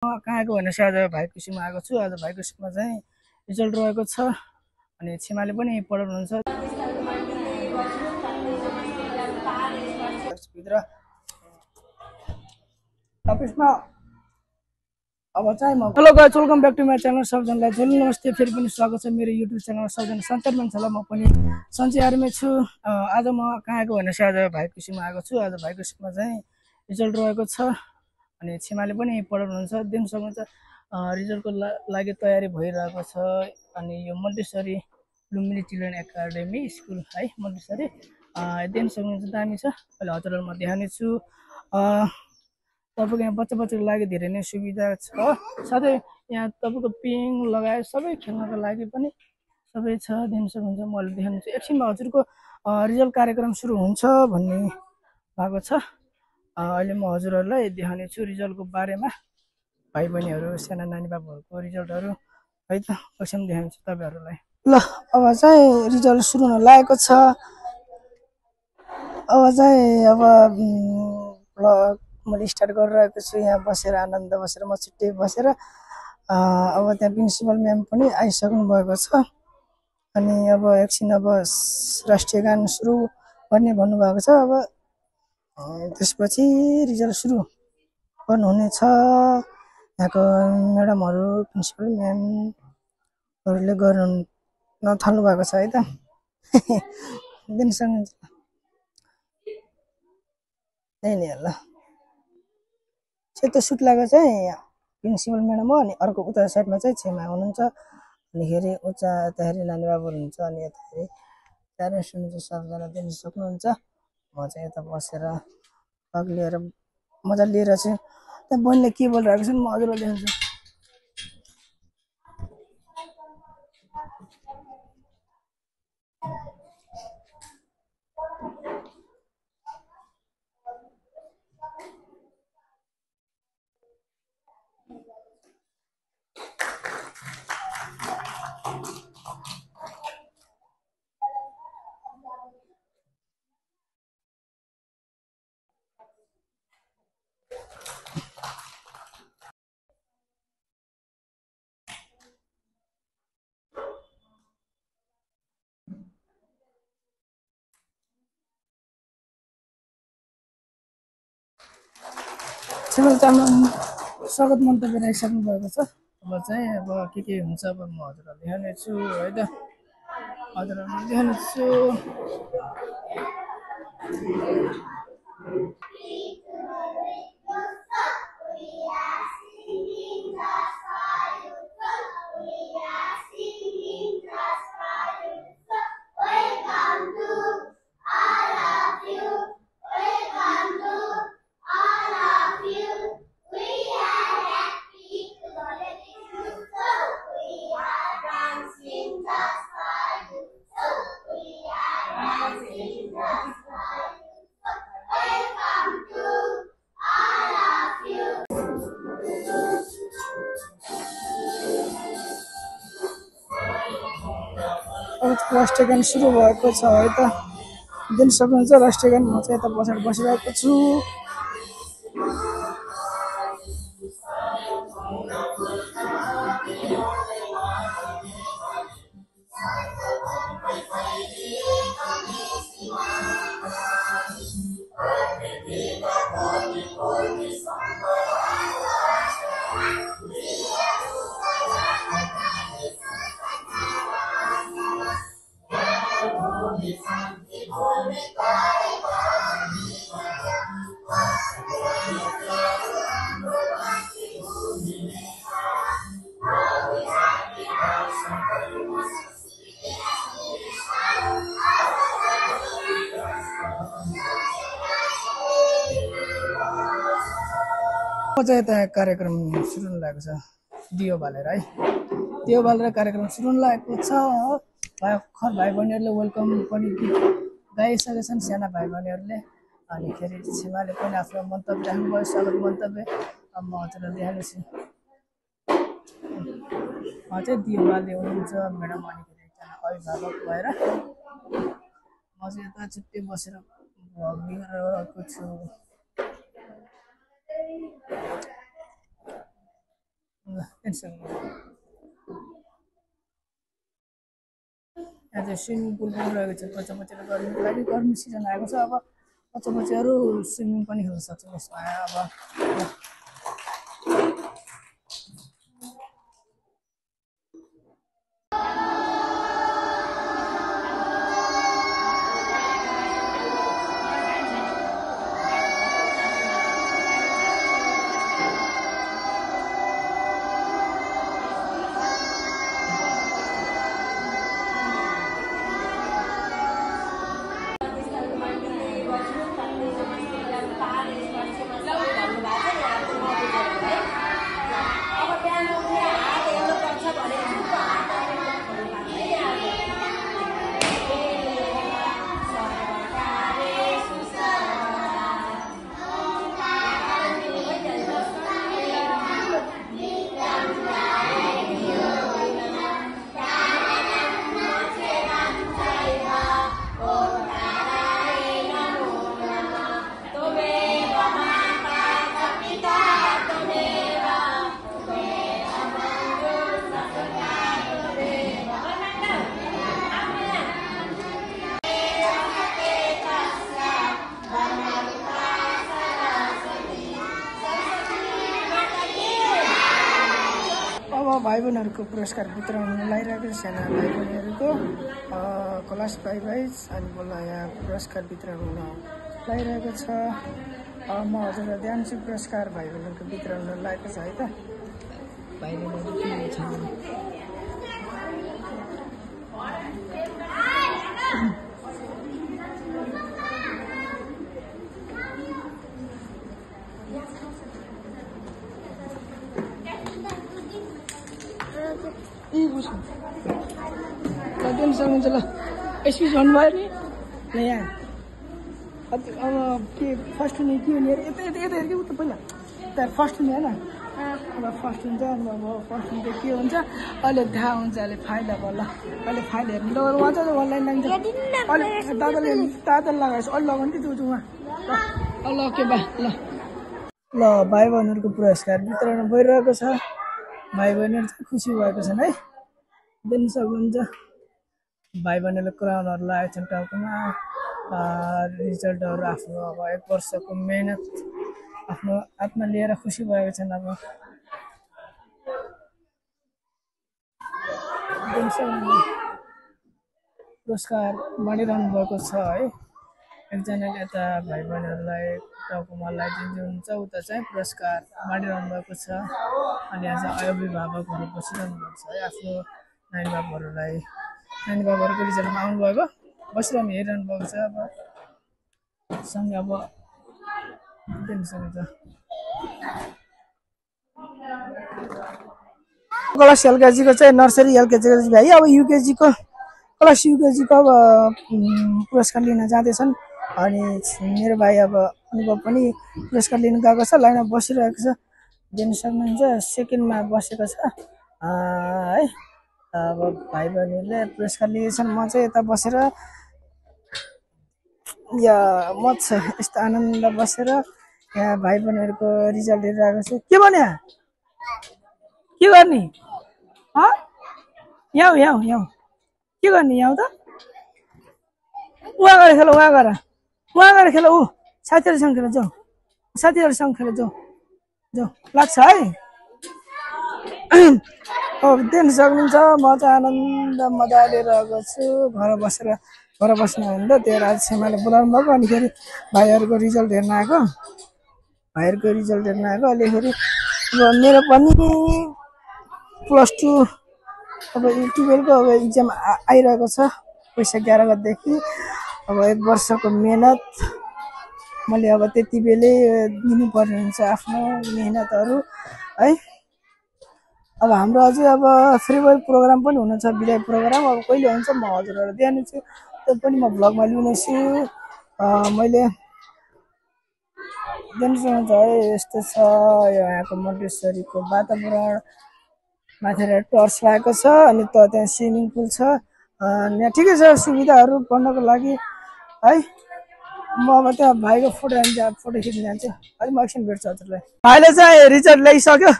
कहाँको भनेपछि आज भाइको सिममा आएको छु। आज भाइको सिममा चाहिँ रिजल्ट रहेको छ अनि छिमाले पनि पढाउनुहुन्छ भित्र अफिसमा। अब चाहिँ म hello guys, welcome back to my channel. सबजनालाई झुल नमस्ते, फेरि पनि स्वागत छ मेरो युट्युब च्यानलमा। सबजना सञ्चार मान्छेलाई म पनि सन्चै आर्मी छु। आज म कहाँको भनेपछि आज भाइको सिममा आएको छु। आज भाइको सिममा चाहिँ रिजल्ट रहेको छ अनि छिमाले पनि पढाउनुहुन्छ, दिन सक्नुहुन्छ। रिजल्टको लागि तयारी भइरहेको छ। अनि यो Montessori Lumbini children academy school है, मोन्टेसरी दिन सक्नुहुन्छ, दामी छ। अहिले हजुरहरूलाई म देखाउने छु। तपाईँको यहाँ बच्चाको लागि धेरै नै सुविधा छ। साथै यहाँ तपाईँको पिङ लगायत सबै खेल्नको लागि पनि सबै छ, दिन सक्नुहुन्छ। म अहिले देखाउने छु। एकछिनमा हजुरको रिजल्ट कार्यक्रम सुरु हुन्छ भन्ने भएको छ। अहिले म हजुरहरूलाई देखाउने छु रिजल्टको बारेमा, भाइ बहिनीहरू, साना नानी बाबुहरूको रिजल्टहरू है त। कसैमा देखाउँछु तपाईँहरूलाई। ल अब चाहिँ रिजल्ट सुरु हुन लागेको छ। अब चाहिँ भ्लग मैले स्टार्ट गरिरहेको छु। यहाँ बसेर आनन्द बसेर म छुट्टै बसेर। अब त्यहाँ प्रिन्सिपल म्याम पनि आइसक्नु भएको छ। अनि अब एकछिन अब राष्ट्रिय गान सुरु गर्ने भन्नुभएको छ। अब त्यसपछि रिजल्ट सुरु गर्नुहुनेछ। यहाँको म्याडमहरू, प्रिन्सिपल म्यामहरूले गर्न थाल्नु भएको छ है त। दिन सक्नुहुन्छ नि ल। सेतो सुट लगाएको चाहिँ प्रिन्सिपल म्याडम हो। अनि अर्को उता साइडमा चाहिँ छेमा हुनुहुन्छ। अनिखेरि उता यताखेरि नानी बाबुहरू हुन्छ। अनि यताखेरि प्यारेन्ट्स हुनुहुन्छ। सबजना दिन सक्नुहुन्छ। म चाहिँ यता बसेर भाग लिएर मजा लिएर चाहिँ त्यहाँ बहिनीले के बोलिरहेको छ म हजुरलाई देखाउँछु। छिमेल तामाङ स्वागत मन्तव्य राखिसक्नु भएको छ। अब चाहिँ के हुन्छ अब म हजुरलाई देखाउने छु है त। हजुरलाई देखाउने छु। अब राष्ट्रिय गान सुरु भएको छ है त। दिन सक्नुहुन्छ राष्ट्रिय गान। म चाहिँ यता पछाडि बसिरहेको छु। चाहिँ यता कार्यक्रम सुरु हुन लागेको छ। दियो बालेर है, दियो बालेर कार्यक्रम सुरु हुन लागेको छ। भर्खर भाइ बहिनीहरूले वेलकम पनि गाइसकेका छन्, साना भाइ बहिनीहरूले। अनिखेरि छिमाले पनि आफ्नो मन्तव्य राख्नुभयो, स्वागत मन्तव्य। अब म हजुरलाई देखाउँछु। चाहिँ दियो बाले हुनुहुन्छ म्याडम। अनिखेरि एकजना अभिभावक भएर म चाहिँ यता छुट्टै बसेर भ्लग लिइरहेको छु। टेन्सन यहाँ चाहिँ स्विमिङ पुल पनि रहेको छ बच्चा बच्चाले गर्नुको लागि गर्मी सिजन आएको छ अब बच्चा बच्चाहरू स्विमिङ पनि खेल्न सक्छ यसमा अब भाइ बहिनीहरूको पुरस्कार वितरण लगाइरहेको छ साना भाइ बहिनीहरूको क्लास 5 अनि बोल्दा यहाँ पुरस्कार वितरण हुन लागिरहेको छ म हजुरलाई ध्यानसु पुरस्कार भाइ बहिनीहरूको वितरण हुन लागेको छ है त भाइ बहिनीहरू के छ दिन सक्नुहुन्छ ल एक्सक्युज भन्नुभयो नि ल यहाँ अब के फर्स्ट हुने के हुने यता यता यता हेर्नु उता पहिला त्यहाँ फर्स्ट हुने होइन अब फर्स्ट हुन्छ अब फर्स्ट हुन्छ के हुन्छ अहिले थाहा हुन्छ अहिले फाइल अब ल अहिले फाइल हेर्नु ल उहाँ चाहिँ अनलाइन लान्छ अहिले दादाले लगाएछ अहिले लगाउनु कि त्यो उहाँ ल ओके बाई ल भाइ बहिनीहरूको पुरस्कार वितरण भइरहेको छ भाइ बहिनीहरू चाहिँ खुसी भएको छन् है दिन सक्नुहुन्छ भाइ बहिनीले क्राउनहरू लगाएको छन् टाउकोमा रिजल्टहरू आफ्नो अब 1 वर्षको मेहनत आफ्नो हातमा लिएर खुसी भएको छन् अब पुरस्कार बाँडिरहनु भएको छ है एकजनाले यता भाइ बहिनीहरूलाई टाउकोमा लगाइदिनुहुन्छ उता चाहिँ पुरस्कार बाँडिरहनु भएको छ अनि आज अभिभावकहरू बसिरहनु भएको छ है आफ्नो नानी बाबुहरूको रिजल्टमा आउनुभएको बसिरहनु हेरिरहनु भएको छ अब सँगै अब क्लास एलकेजीको चाहिँ नर्सरी एलकेजीको भाइ अब युकेजीको क्लास युकेजीको अब पुरस्कार लिन जाँदैछन् अनि मेरो भाइ अब अनुभव पनि पुरस्कार लिन गएको छ लाइनमा बसिरहेको छ दिन सक्नुहुन्छ सेकेन्डमा बसेको छ है अब भाइ बहिनीहरूले पुरस्कार लिएछन् म चाहिँ यता बसेर या म यस्तो आनन्द बसेर यहाँ भाइ बहिनीहरूको रिजल्ट हेरिरहेको छु के भन्यो के गर्ने यहाँ के गर्ने यहाँ त उहाँ गएर खेल ऊ साथीहरूसँग खेल जाऊ साथीहरूसँग खेल जाऊ लाग्छ है अब दिन सक्नुहुन्छ म चाहिँ आनन्द मजा लिइरहेको छु घर बस्नु भन्दा त्यो राज सेमाले बोलाउनु भएको अनि फेरि भाइहरूको रिजल्ट हेर्न आएको अहिले फेरि अब मेरो पनि +2 अब 12को अब इक्जाम आइरहेको छ वैशाख 11 गतेदेखि अब 1 वर्षको मेहनत मैले अब त्यति बेलै दिनुपर्ने हुन्छ आफ्नो मेहनतहरू है अब हाम्रो अझै अब फेयरवेल प्रोग्राम पनि हुनुहुन्छ विदाय प्रोग्राम अब कहिले हुन्छ म हजुरहरू दिनेछु त्यो पनि म भ्लगमा ल्याउनेछु मैले दिनुहुन्छ है यस्तो छ यहाँको मन्टेश्वरीको वातावरण माथि टर्च लागेको छ अनि त्यहाँ स्विमिङ पुल छ यहाँ ठिकै छ सुविधाहरू गर्नको लागि है म अब त्यहाँ भाइको फोटो खिच्न जान्छु अहिले म एकछिन भेट्छु हजुरलाई भाइले चाहिँ रिजल्ट ल्याइसक्यो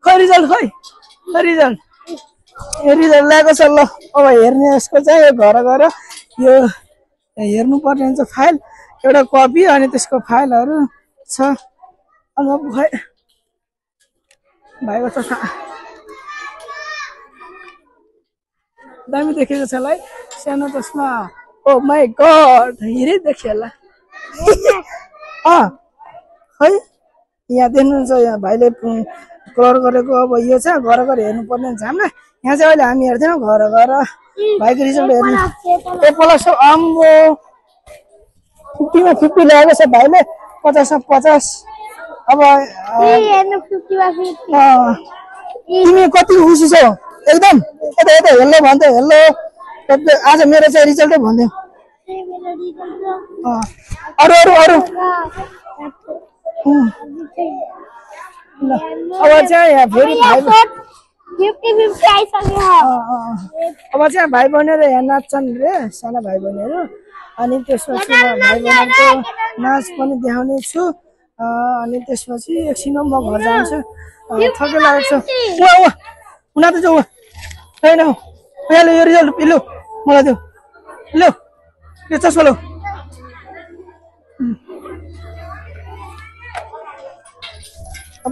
खै रिजल्ट खै रिजल्ट रिजल्ट ल्याएको छ ल अब हेर्ने यसको चाहिँ यो घर गएर यो हेर्नुपर्ने हुन्छ फाइल एउटा कपी अनि त्यसको फाइलहरू छ अब खै भाइको त दामी देखेको छ ल है सानो चस्मा ओ माई गड हेरै देख्यो होला खै यहाँ देख्नुहुन्छ यहाँ भाइले कलर गरेको अब यो छ घर गएर हेर्नुपर्ने हुन्छ हामीलाई यहाँ चाहिँ अहिले हामी हेर्दैनौँ घर गएर भाइको रिजल्ट हेर्नु ए प्लस आम्बो 50मा 50 ल्याएको छ भाइले 50मा 50 अब तिमी कति खुसी छौ एकदम यता यता हेल्लो भन्थ्यो हेल्लो आज मेरो चाहिँ रिजल्टै भन्थ्यो अरू अरू अरू अब चाहिँ यहाँ फेरि अब चाहिँ भाइ बहिनीहरू यहाँ नाच्छन् रे साना भाइ बहिनीहरू अनि त्यसपछि भाइ बहिनीको नाच पनि देखाउने छु अनि त्यसपछि एकछिन म घर जान्छु थकै लागेको छ उना त जाऊ छैन यहाँ यो रिजल्ट लु मलाई देऊ लु यो चस्मा लु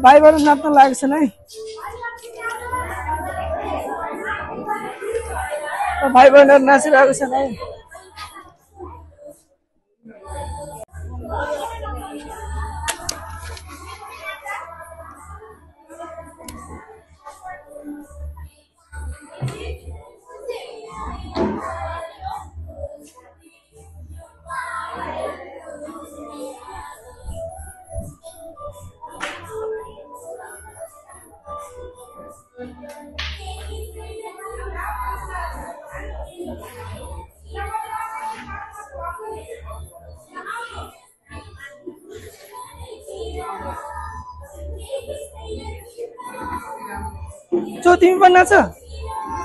भाइ बहिनी नाच्न लागेको छ है भाइ बहिनीहरू नाचिरहेको छ है जो तिमी पनि नाच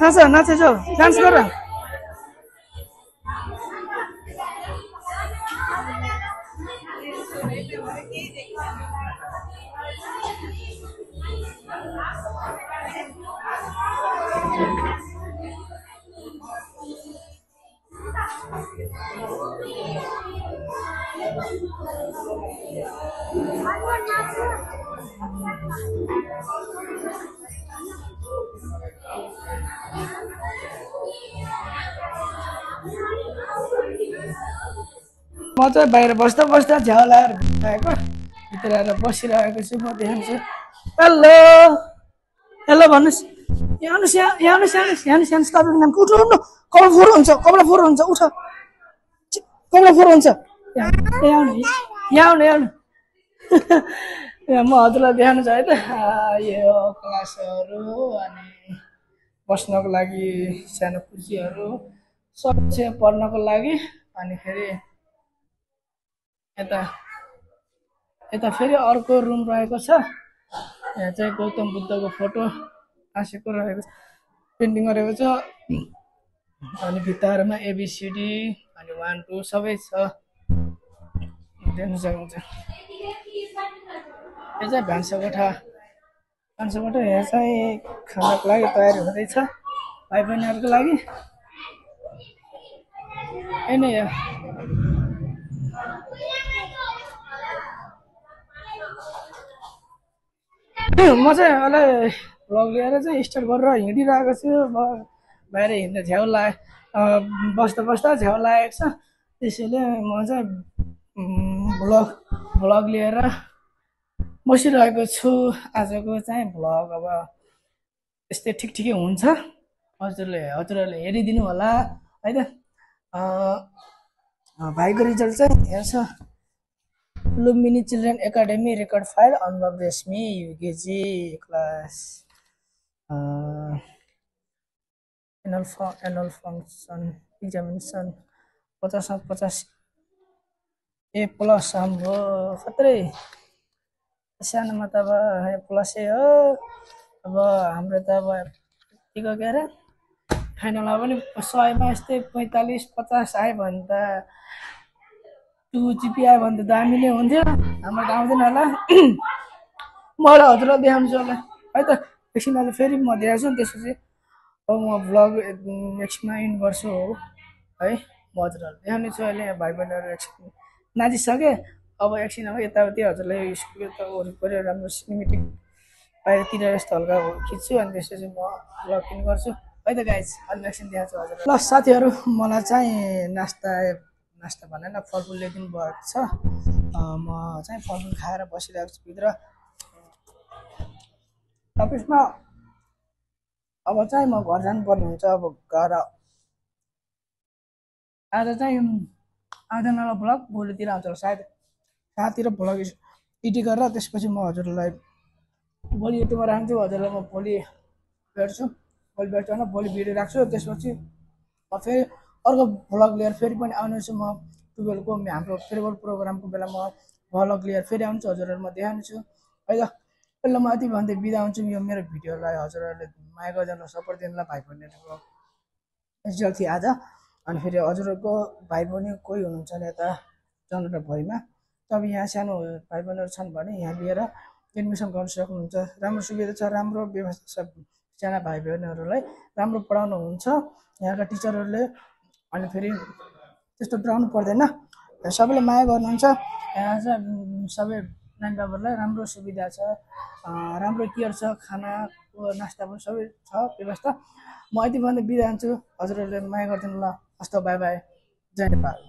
नाच नाचे जो डान्स गर म चाहिँ बाहिर बस्दा बस्दा झ्याउ लगाएर भित्र भित्र आएर बसिरहेको छु म देखाउँछु हेलो हेलो भन्नुहोस् यहाँ आउनुहोस् यहाँ आउनुहोस् यहाँ आउनुहोस् यहाँ आउनुहोस् तपाईँको नाम उठ उठ्नु कपडा फोहोर हुन्छ कपडा फोहोर हुन्छ उठ कपडा फोहोर हुन्छ यहाँ आउनु यहाँ आउनु यहाँ आउनु म हजुरलाई देखाउनु छ है त यो क्लासहरू अनि बस्नको लागि सानो कुर्सीहरू सब चाहिँ पढ्नको लागि अनि फेरि यता यता फेरि अर्को रुम रहेको छ यहाँ चाहिँ गौतम बुद्धको फोटो टाँसेको रहेको छ पेन्टिङ गरेको छ अनि भित्ताहरूमा एबिसिडी अनि 1 2 सबै छ देख्न सक्नुहुन्छ यो चाहिँ भान्साकोठा यहाँ चाहिँ खानाको लागि तयारी हुँदैछ भाइ बहिनीहरूको लागि होइन यो म चाहिँ अहिले भ्लग लिएर चाहिँ स्टार्ट गरेर हिँडिरहेको छु म बाहिर हिँड्दा झ्याउ बस्दा बस्दा झ्याउ लागेको छ त्यसैले म चाहिँ भ्लग लिएर बसिरहेको छु आजको चाहिँ भ्लग अब यस्तै ठिकै हुन्छ हजुरहरूले हेरिदिनु होला है त भाइको रिजल्ट चाहिँ यहाँ छ Lumbini children academy record file अनुभव रेशमी UKG class annual function examination 50 मा 50 ए प्लस हाम्रो खत्रै सानोमा त अब प्लसै हो अब हाम्रो त अब यतिको के अरे फाइनलमा पनि 100 मा यस्तै 45 50 आयो भने त 2 जिपी आयो भने त दामी नै हुन्थ्यो हाम्रो त आउँदैन होला मलाई हजुरलाई देखाउँछु होला है त एकछिन अहिले फेरि म देखाउँछु नि त्यसपछि अब म भ्लग एकछिनमा इन्ड गर्छु हो है म हजुरहरूलाई देखाउने छु अहिले भाइ बहिनीहरू एकछिन नाचिसकेँ अब एकछिन अब यताउति हजुरलाई स्कुल यता वरिपरि राम्रो सिनेमेटिक बाहिरतिर यस्तो हल्का खिच्छु अनि त्यसपछि म भ्लग इन्ड गर्छु है त गाइज अनि एकछिन देखाउँछु हजुर ल साथीहरू मलाई चाहिँ नास्ता नास्ता भनेन फलफुल ल्याइदिनु भएको छ म चाहिँ फलफुल खाएर बसिरहेको छु भित्र अफिसमा अब चाहिँ म घर जानुपर्ने हुन्छ अब घर आज चाहिँ आउँदैन होला भ्लग भोलितिर आउँछ होला सायद कहाँतिर भ्लग एडिट गरेर त्यसपछि म हजुरलाई भोलि युट्युबमा राख्छु हजुरलाई म भोलि भेट्छु होइन भोलि भिडियो राख्छु त्यसपछि म फेरि अर्को भ्लग लिएर फेरि पनि आउनेछु म 12 को हाम्रो फेयरवेल प्रोग्रामको बेला म भ्लग लिएर फेरि आउँछु हजुरहरू म देखाउनेछु है त ल म यति भन्दै बिदा हुन्छु यो मेरो भिडियोलाई हजुरहरूले माया गरिदिनु सपोर्ट दिनुलाई भाइ बहिनीहरूको स्पेसियल थियो आज अनि फेरि हजुरहरूको भाइ बहिनी कोही हुनुहुन्छ भने यता जनकभरिमा तब यहाँ सानो भाइ बहिनीहरू छन् भने यहाँ लिएर एडमिसन गर्न सक्नुहुन्छ राम्रो सुविधा छ राम्रो व्यवस्था छ साना भाइ बहिनीहरूलाई राम्रो पढाउनुहुन्छ यहाँका टिचरहरूले अनि फेरि त्यस्तो डराउनु पर्दैन सबैले माया गर्नुहुन्छ यहाँ चाहिँ सबै नानी बाबाहरूलाई राम्रो सुविधा छ राम्रो केयर छ खानाको नास्ता पनि सबै छ व्यवस्था म यति भन्दै बिदा हुन्छु हजुरहरूले माया गरिदिनु ल हस्त बाई बाई जय नेपाल